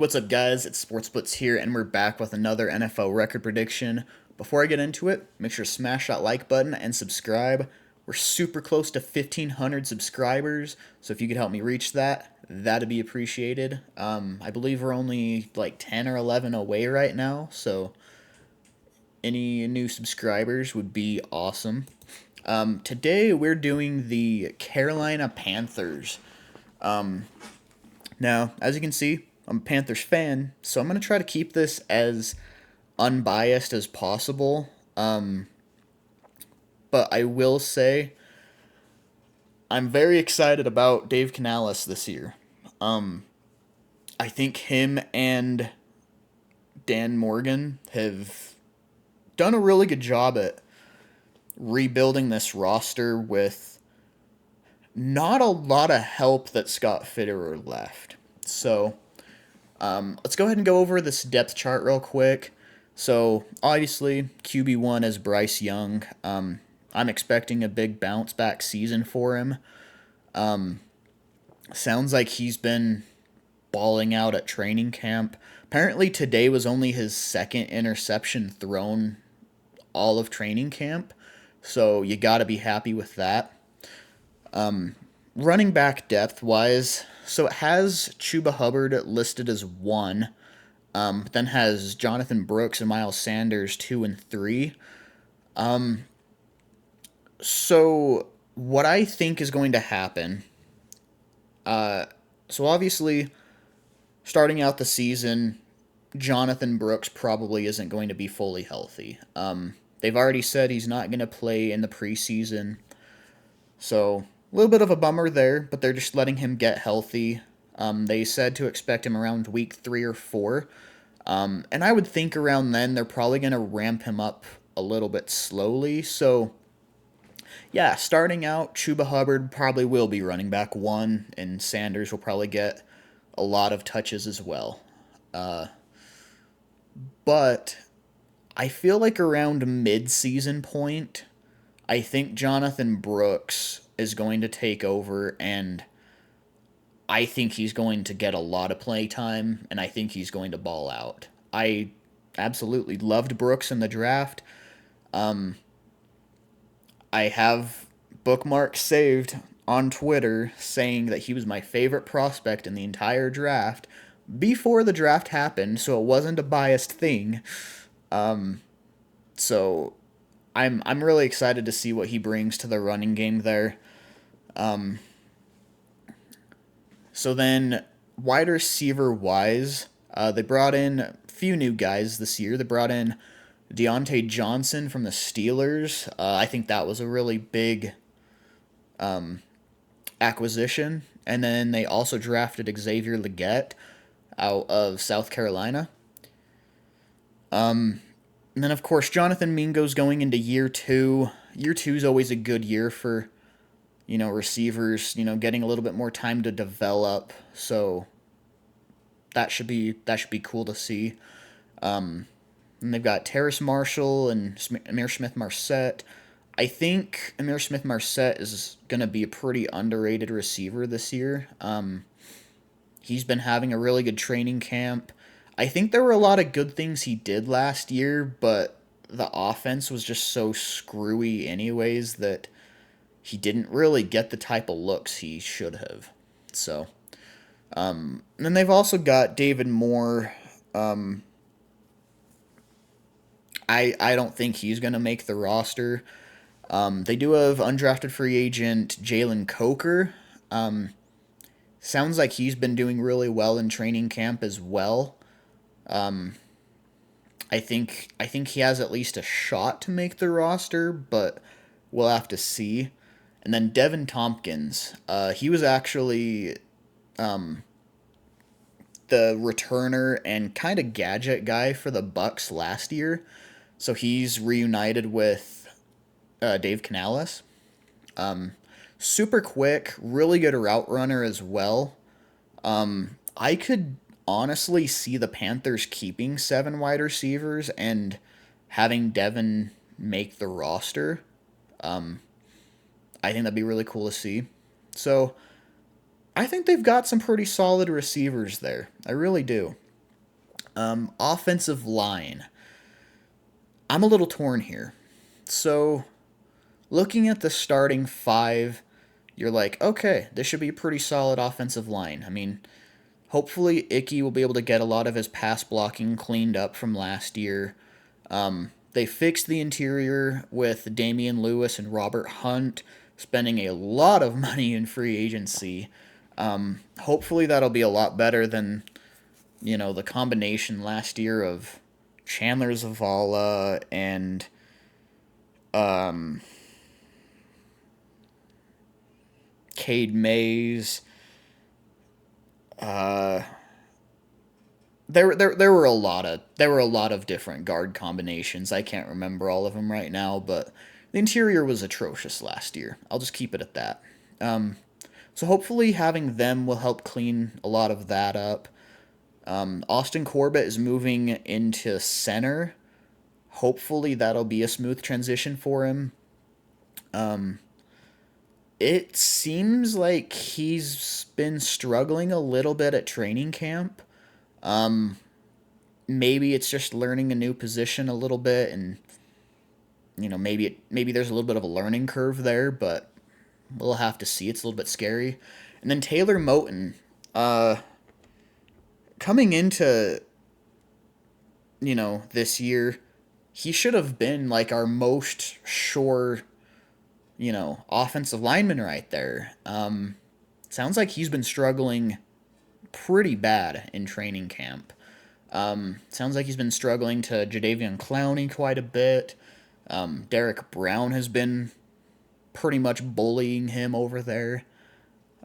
What's up, guys? It's Sports Blitz here, and we're back with another NFL record prediction. Before I get into it, make sure to smash that like button and subscribe. We're super close to 1,500 subscribers, so if you could help me reach that, that'd be appreciated. I believe we're only like 10 or 11 away right now, so any new subscribers would be awesome. Today, we're doing the Carolina Panthers. Now, as you can see, I'm a Panthers fan, so I'm going to try to keep this as unbiased as possible. But I will say I'm very excited about Dave Canales this year. I think him and Dan Morgan have done a really good job at rebuilding this roster with not a lot of help that Scott Fitterer left. So let's go ahead and go over this depth chart real quick. So obviously QB1 is Bryce Young. I'm expecting a big bounce back season for him. Sounds like he's been balling out at training camp. Apparently today was only his second interception thrown all of training camp. So you got to be happy with that. Running back depth wise, so it has Chuba Hubbard listed as 1, then has Jonathan Brooks and Miles Sanders 2 and 3. So what I think is going to happen, so obviously starting out the season, Jonathan Brooks probably isn't going to be fully healthy. They've already said he's not going to play in the preseason, so a little bit of a bummer there, but they're just letting him get healthy. They said to expect him around week 3 or 4. And I would think around then they're probably going to ramp him up a little bit slowly. So, yeah, starting out, Chuba Hubbard probably will be running back 1, and Sanders will probably get a lot of touches as well. But I feel like around mid-season point, I think Jonathan Brooks is going to take over, and I think he's going to get a lot of play time, and I think he's going to ball out. I absolutely loved Brooks in the draft. I have bookmarks saved on Twitter saying that he was my favorite prospect in the entire draft before the draft happened, so it wasn't a biased thing. So I'm really excited to see what he brings to the running game there. So then, wide receiver wise, they brought in a few new guys this year. They brought in Deontay Johnson from the Steelers. I think that was a really big acquisition. And then they also drafted Xavier Legette out of South Carolina. And then, of course, Jonathan Mingo's going into year 2. Year 2 is always a good year for receivers, getting a little bit more time to develop. So that should be cool to see. And they've got Terrace Marshall and Amir Smith-Marset. I think Amir Smith-Marset is going to be a pretty underrated receiver this year. He's been having a really good training camp. I think there were a lot of good things he did last year, but the offense was just so screwy anyways that he didn't really get the type of looks he should have. So, and then they've also got David Moore. I don't think he's going to make the roster. They do have undrafted free agent Jalen Coker. Sounds like he's been doing really well in training camp as well. I think he has at least a shot to make the roster, but we'll have to see. And then Devin Tompkins, he was actually the returner and kind of gadget guy for the Bucks last year, so he's reunited with Dave Canales. Super quick, really good route runner as well. I could honestly see the Panthers keeping 7 wide receivers and having Devin make the roster. I think that'd be really cool to see. So I think they've got some pretty solid receivers there. I really do. Offensive line. I'm a little torn here. So, looking at the starting five, you're like, okay, this should be a pretty solid offensive line. I mean, hopefully Icky will be able to get a lot of his pass blocking cleaned up from last year. They fixed the interior with Damian Lewis and Robert Hunt, spending a lot of money in free agency. Hopefully that'll be a lot better than, the combination last year of Chandler Zavala and Cade Mays. Uh, there were a lot of different guard combinations. I can't remember all of them right now, but the interior was atrocious last year. I'll just keep it at that. So hopefully having them will help clean a lot of that up. Austin Corbett is moving into center. Hopefully that'll be a smooth transition for him. It seems like he's been struggling a little bit at training camp. Maybe it's just learning a new position a little bit, and maybe there's a little bit of a learning curve there, but we'll have to see. It's a little bit scary. And then Taylor Moton, uh, coming into this year, he should have been like our most sure offensive lineman right there. Sounds like he's been struggling pretty bad in training camp. Sounds like he's been struggling to Jadeveon Clowney quite a bit. Derek Brown has been pretty much bullying him over there.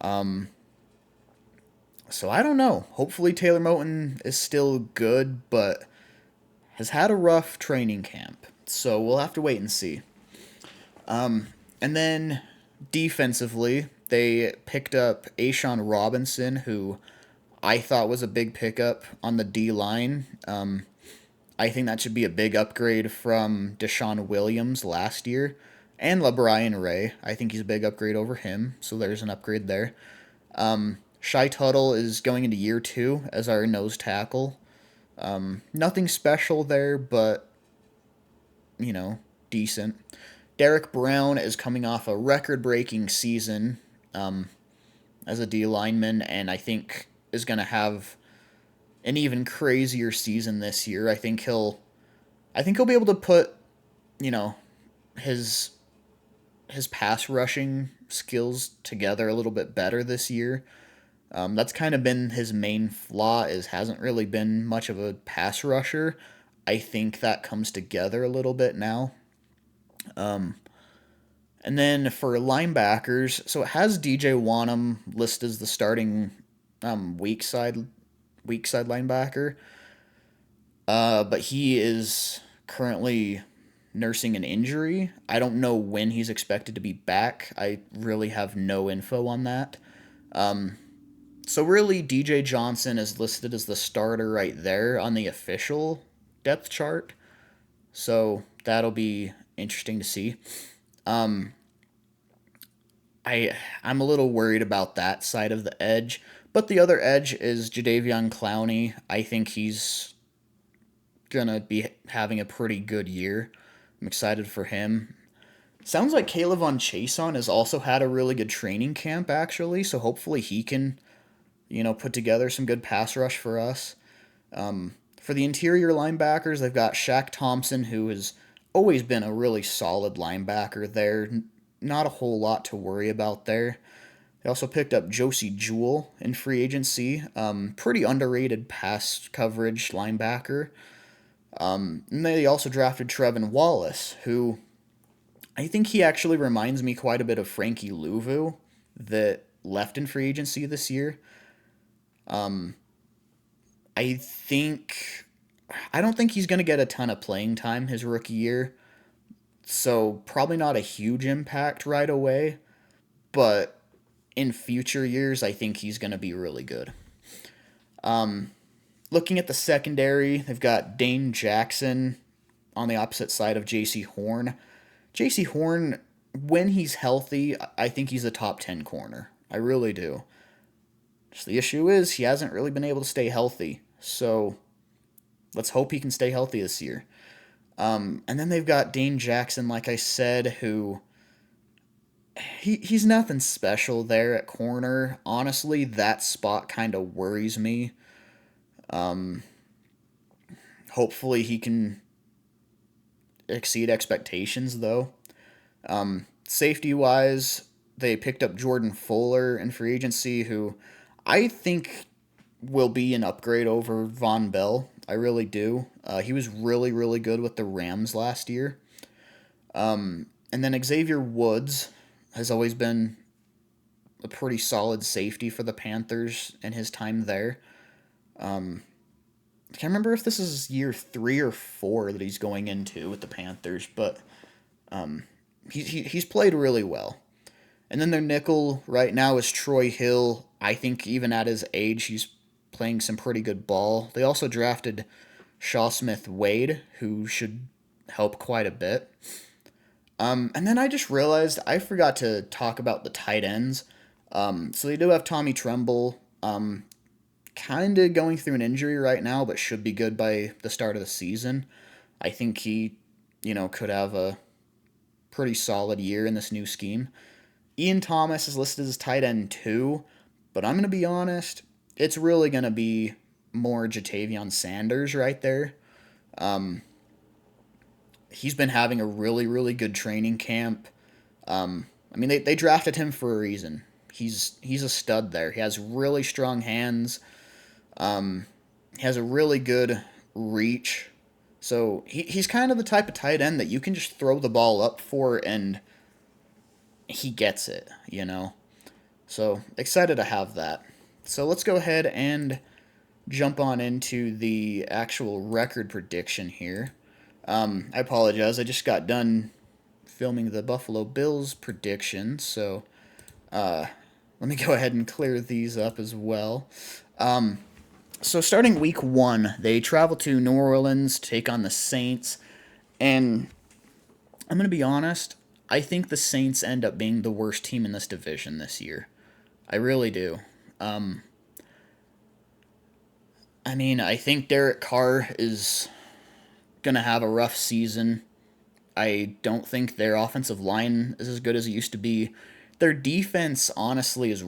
So I don't know. Hopefully Taylor Moton is still good, but has had a rough training camp. So we'll have to wait and see. And then defensively, they picked up Ashawn Robinson, who I thought was a big pickup on the D line. I think that should be a big upgrade from Deshaun Williams last year, and LaBryan Ray. I think he's a big upgrade over him, so there's an upgrade there. Shy Tuttle is going into year 2 as our nose tackle. Nothing special there, but decent. Derek Brown is coming off a record-breaking season as a D lineman, and I think is going to have an even crazier season this year. I think he'll be able to put his pass rushing skills together a little bit better this year. That's kind of been his main flaw, is hasn't really been much of a pass rusher. I think that comes together a little bit now. And then for linebackers, so it has DJ Wanham listed as the starting weak side linebacker, but he is currently nursing an injury. I don't know when he's expected to be back. I really have no info on that. So really, DJ Johnson is listed as the starter right there on the official depth chart. So that'll be interesting to see. I'm a little worried about that side of the edge, but the other edge is Jadeveon Clowney. I think he's gonna be having a pretty good year. I'm excited for him. Sounds like Caleb Von Chason has also had a really good training camp, actually, so hopefully he can, put together some good pass rush for us. For the interior linebackers, they've got Shaq Thompson, who has always been a really solid linebacker there. Not a whole lot to worry about there. They also picked up Josie Jewell in free agency. Pretty underrated pass coverage linebacker. And they also drafted Trevin Wallace, who I think he actually reminds me quite a bit of Frankie Louvu that left in free agency this year. I think I don't think he's going to get a ton of playing time his rookie year, so probably not a huge impact right away, but in future years, I think he's going to be really good. Looking at the secondary, they've got Dane Jackson on the opposite side of J.C. Horn. J.C. Horn, when he's healthy, I think he's a top 10 corner. I really do. Just the issue is he hasn't really been able to stay healthy, so let's hope he can stay healthy this year. And then they've got Dane Jackson, like I said, who he's nothing special there at corner. Honestly, that spot kind of worries me. Hopefully, he can exceed expectations, though. Safety wise, they picked up Jordan Fuller in free agency, who I think will be an upgrade over Von Bell. I really do. He was really, really good with the Rams last year. And then Xavier Woods has always been a pretty solid safety for the Panthers in his time there. I can't remember if this is year 3 or 4 that he's going into with the Panthers, but he's played really well. And then their nickel right now is Troy Hill. I think even at his age, he's playing some pretty good ball. They also drafted Shaw Smith Wade, who should help quite a bit. And then I just realized I forgot to talk about the tight ends. So they do have Tommy Tremble, kind of going through an injury right now, but should be good by the start of the season. I think he, could have a pretty solid year in this new scheme. Ian Thomas is listed as tight end 2, but I'm going to be honest, it's really going to be more Jatavion Sanders right there. He's been having a really, really good training camp. They drafted him for a reason. He's a stud there. He has really strong hands. He has a really good reach. So he's kind of the type of tight end that you can just throw the ball up for and he gets it. So excited to have that. So let's go ahead and jump on into the actual record prediction here. I apologize. I just got done filming the Buffalo Bills prediction, so let me go ahead and clear these up as well. So starting week 1, they travel to New Orleans to take on the Saints, and I'm going to be honest, I think the Saints end up being the worst team in this division this year. I really do. I think Derek Carr is going to have a rough season. I don't think their offensive line is as good as it used to be. Their defense, honestly, is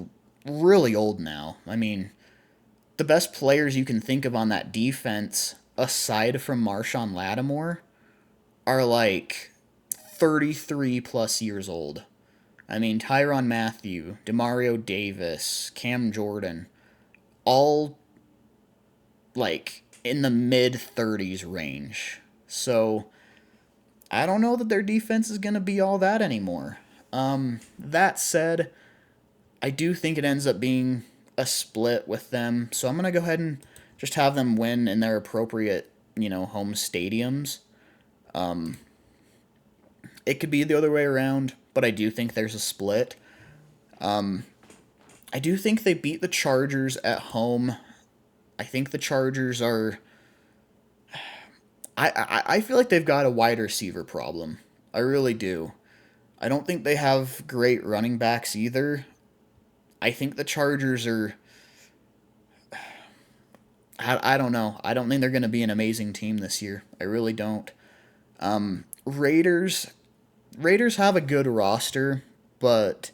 really old now. The best players you can think of on that defense, aside from Marshawn Lattimore, are like 33 plus years old. Tyrann Mathieu, Demario Davis, Cam Jordan, all like in the mid 30s range. So I don't know that their defense is going to be all that anymore. That said, I do think it ends up being a split with them. So I'm going to go ahead and just have them win in their appropriate, home stadiums. It could be the other way around, but I do think there's a split. I do think they beat the Chargers at home. I think the Chargers are... I feel like they've got a wide receiver problem. I really do. I don't think they have great running backs either. I think the Chargers are... I don't know. I don't think they're going to be an amazing team this year. I really don't. Raiders have a good roster, but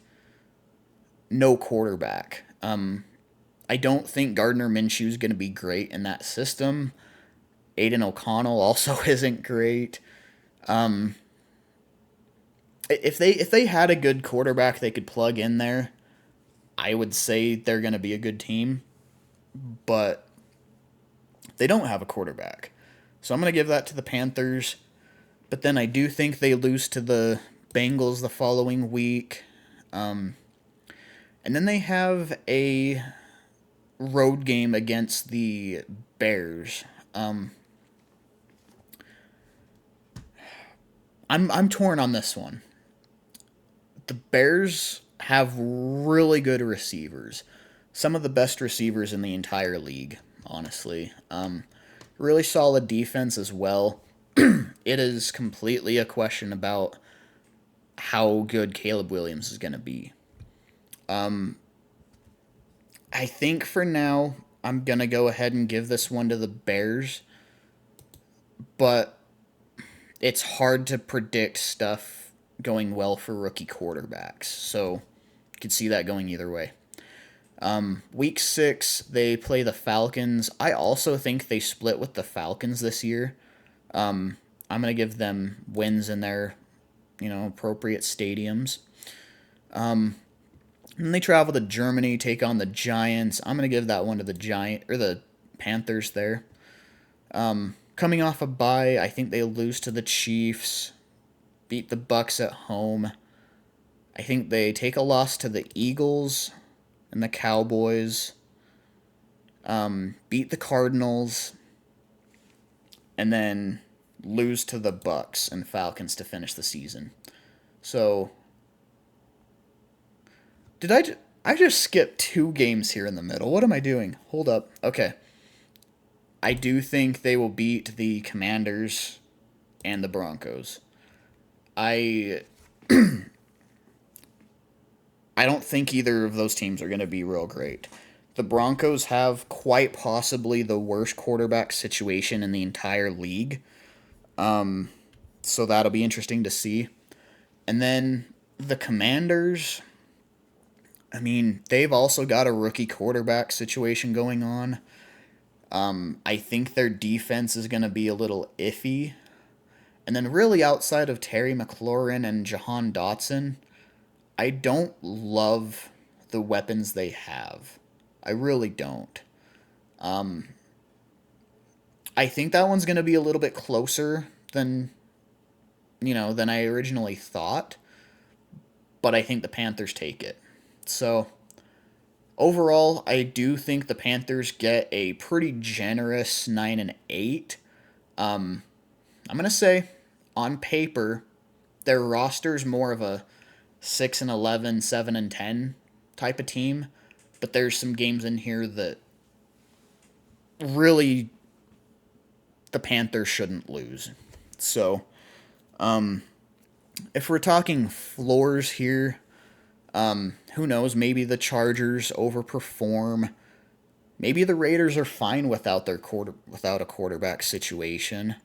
no quarterback. I don't think Gardner Minshew is going to be great in that system. Aiden O'Connell also isn't great. If they had a good quarterback they could plug in there, I would say they're going to be a good team. But they don't have a quarterback. So I'm going to give that to the Panthers. But then I do think they lose to the Bengals the following week. And then they have a road game against the Bears. I'm torn on this one. The Bears have really good receivers. Some of the best receivers in the entire league, honestly. Really solid defense as well. It is completely a question about how good Caleb Williams is going to be. I think for now, I'm going to go ahead and give this one to the Bears. but it's hard to predict stuff going well for rookie quarterbacks. So you could see that going either way. Week 6, they play the Falcons. I also think they split with the Falcons this year. I'm going to give them wins in their, appropriate stadiums. And they travel to Germany, take on the Giants. I'm going to give that one to the Panthers there. Coming off a bye, I think they lose to the Chiefs, beat the Bucks at home. I think they take a loss to the Eagles and the Cowboys, beat the Cardinals, and then lose to the Bucks and Falcons to finish the season. So, I just skipped 2 games here in the middle. What am I doing? Hold up. Okay. I do think they will beat the Commanders and the Broncos. I don't think either of those teams are going to be real great. The Broncos have quite possibly the worst quarterback situation in the entire league. So that'll be interesting to see. And then the Commanders, they've also got a rookie quarterback situation going on. I think their defense is going to be a little iffy. And then really outside of Terry McLaurin and Jahan Dotson, I don't love the weapons they have. I really don't. I think that one's going to be a little bit closer than I originally thought. But I think the Panthers take it. So, overall, I do think the Panthers get a pretty generous 9-8. I'm going to say, on paper, their roster's more of a 6-11, 7-10 type of team. But there's some games in here that really the Panthers shouldn't lose. So, if we're talking floors here, who knows? Maybe the Chargers overperform. Maybe the Raiders are fine without a quarterback situation.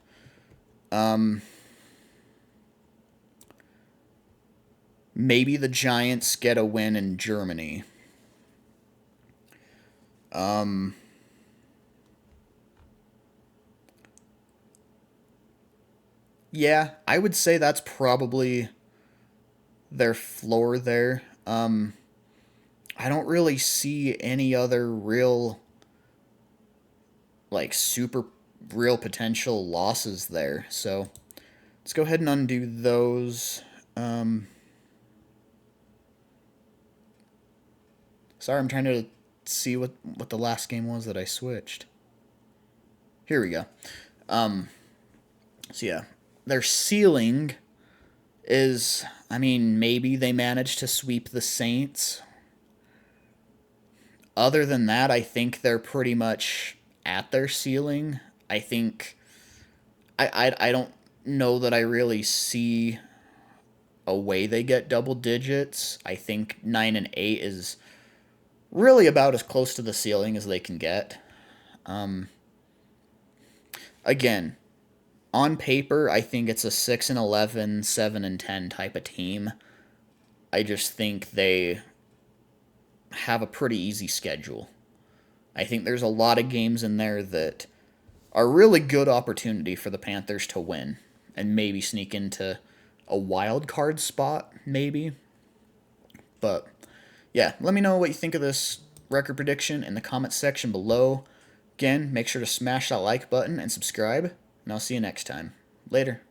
Maybe the Giants get a win in Germany. Yeah, I would say that's probably their floor there. I don't really see any other real, super real potential losses there. So let's go ahead and undo those. Sorry, I'm trying to see what the last game was that I switched. Here we go. So yeah, their ceiling is, maybe they managed to sweep the Saints. Other than that, I think they're pretty much at their ceiling. I think I don't know that I really see a way they get double digits. I think 9-8 is really about as close to the ceiling as they can get. Again, on paper, I think it's a 6-11, 7-10 type of team. I just think they have a pretty easy schedule. I think there's a lot of games in there that are really good opportunity for the Panthers to win and maybe sneak into a wild card spot, maybe. But yeah, let me know what you think of this record prediction in the comments section below. Again, make sure to smash that like button and subscribe, and I'll see you next time. Later.